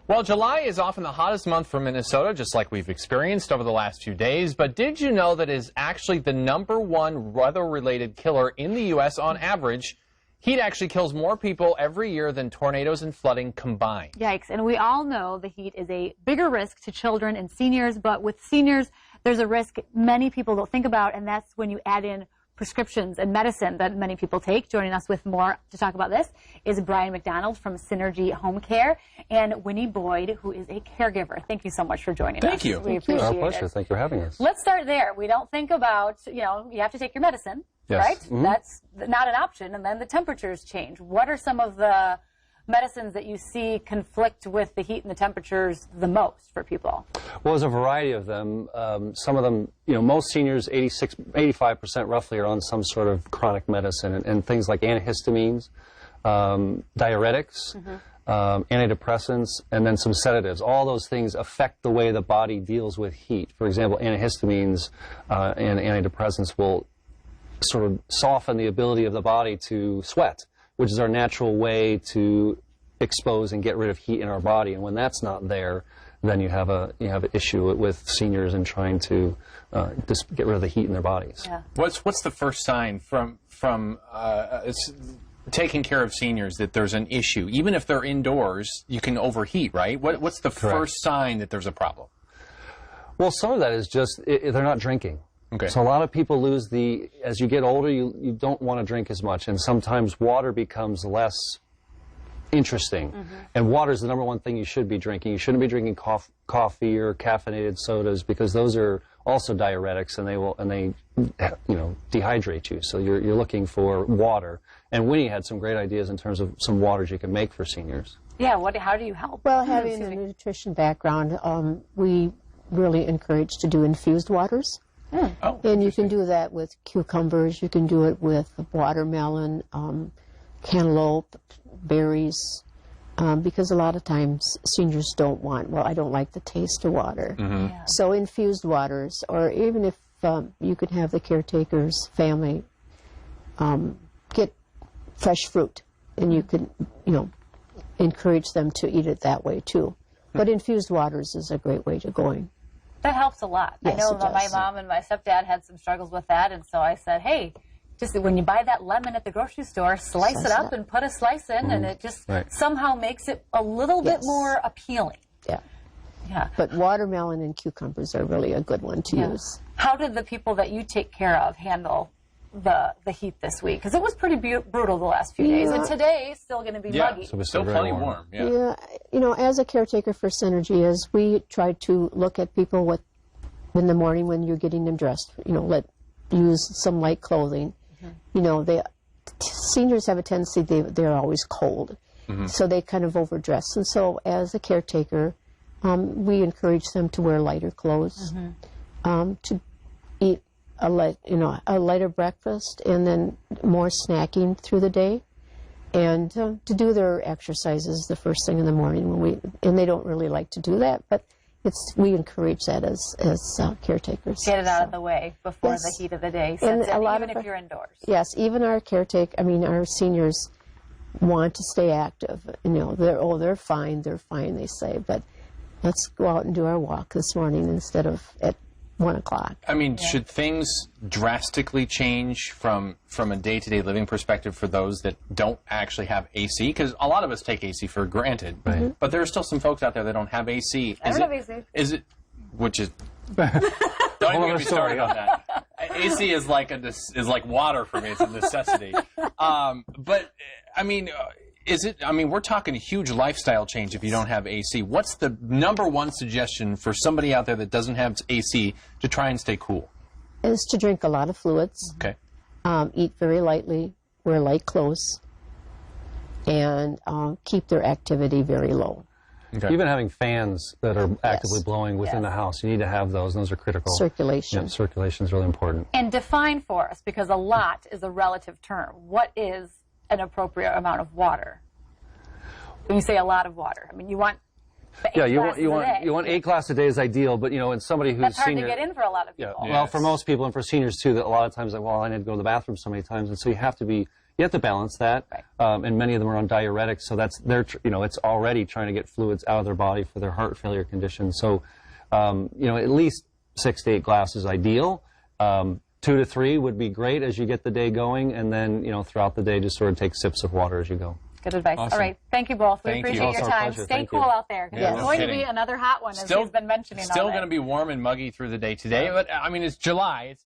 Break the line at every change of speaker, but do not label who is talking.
Well, July is often the hottest month for Minnesota, just like we've experienced over the last few days. But did you know that it is actually the #1 weather-related killer in the U.S. on average? Heat actually kills more people every year than tornadoes and flooding combined.
Yikes. And we all know the heat is a bigger risk to children and seniors. But with seniors, there's a risk many people don't think about, and that's when you add in prescriptions and medicine that many people take. Joining us with more to talk about this is Brian McDonald from Synergy HomeCare and Winnie Boyd, who is a caregiver. Thank you so much for joining us.
Thank you.
We appreciate
Our pleasure.
it.
Thank you for having us.
Let's start there. We don't think about, you have to take your medicine,
yes.
right?
Mm-hmm.
That's not an option. And then the temperatures change. What are some of the medicines that you see conflict with the heat and the temperatures the most for people?
Well, there's a variety of them. Some of them, most seniors, 85% roughly, are on some sort of chronic medicine, and things like antihistamines, diuretics, antidepressants, and then some sedatives. All those things affect the way the body deals with heat. For example, antihistamines and antidepressants will sort of soften the ability of the body to sweat, which is our natural way to expose and get rid of heat in our body. And when that's not there, then you have an issue with seniors and trying to just get rid of the heat in their bodies.
Yeah.
What's the first sign from taking care of seniors that there's an issue? Even if they're indoors, you can overheat, right? What's the first sign that there's a problem?
Well, some of that is just they're not drinking.
Okay.
So a lot of people lose as you get older, you don't want to drink as much, and sometimes water becomes less interesting. And water is the #1 thing you should be drinking. You shouldn't be drinking coffee or caffeinated sodas, because those are also diuretics, and they dehydrate you. So you're looking for water. And Winnie had some great ideas in terms of some waters you can make for seniors.
Yeah, how do you help?
Well, having a nutrition background, we really encourage to do infused waters.
Oh,
and you can do that with cucumbers, you can do it with watermelon, cantaloupe, berries, because a lot of times seniors don't want, I don't like the taste of water.
Yeah.
So infused waters, or even if you could have the caretaker's family get fresh fruit, and you could, encourage them to eat it that way too. But infused waters is a great way to go in.
That helps a lot.
Yes,
I know
it
that my
does.
mom and my stepdad had some struggles with that, and so I said, hey, just when you buy that lemon at the grocery store, slice it up and put a slice in, and it just somehow makes it a little bit more appealing.
Yeah.
Yeah.
But watermelon and cucumbers are really a good one to use.
How did the people that you take care of handle the heat this week? Because it was pretty brutal the last few days, and today it's still going to be muggy.
So it's still plenty warm.
Yeah, as a caretaker for Synergy, as we try to look at people in the morning when you're getting them dressed, use some light clothing. Seniors have a tendency, they're always cold, so they kind of overdress. And so as a caretaker, we encourage them to wear lighter clothes, to eat a lighter breakfast, and then more snacking through the day, and to do their exercises the first thing in the morning and they don't really like to do that, but we encourage that as caretakers.
Get it out of the way before the heat of the day sets in, even if you're indoors.
Yes, even our our seniors want to stay active. They're fine, they say, but let's go out and do our walk this morning instead of at 1 o'clock.
I mean, should things drastically change from a day-to-day living perspective for those that don't actually have AC? Because a lot of us take AC for granted, but there are still some folks out there that don't have AC.
I don't have AC.
Which is, don't even get me started on that. AC is like water for me. It's a necessity. But I mean, we're talking a huge lifestyle change if you don't have AC. What's the #1 suggestion for somebody out there that doesn't have AC to try and stay cool?
Is to drink a lot of fluids.
Okay.
Eat very lightly, wear light clothes, and keep their activity very low.
Okay. Even having fans that are actively blowing within the house, you need to have those. Those are critical.
Circulation.
Yeah, circulation is really important.
And define for us, because a lot is a relative term. What is an appropriate amount of water? When you say a lot of water, you want the 8 glasses a day.
You want 8 glasses a day is ideal, but in somebody who's
That's hard
senior,
to get in for a lot of people.
Well, for most people and for seniors too, that a lot of times, I need to go to the bathroom so many times, and so you have to be you have to balance that, and many of them are on diuretics, so it's already trying to get fluids out of their body for their heart failure condition. So, at least 6 to 8 glasses ideal. 2 to 3 would be great as you get the day going, and then throughout the day just sort of take sips of water as you go.
Good advice.
Awesome.
All right. Thank you both. We
Thank you.
appreciate
Also
your
a
time.
pleasure.
Stay
Thank
cool
you.
out there. 'Cause
Yeah,
it's
no
going
kidding.
to be another hot one, as
Still
he's been mentioning all
Still
day.
going to be warm and muggy through the day today, but I mean, it's July.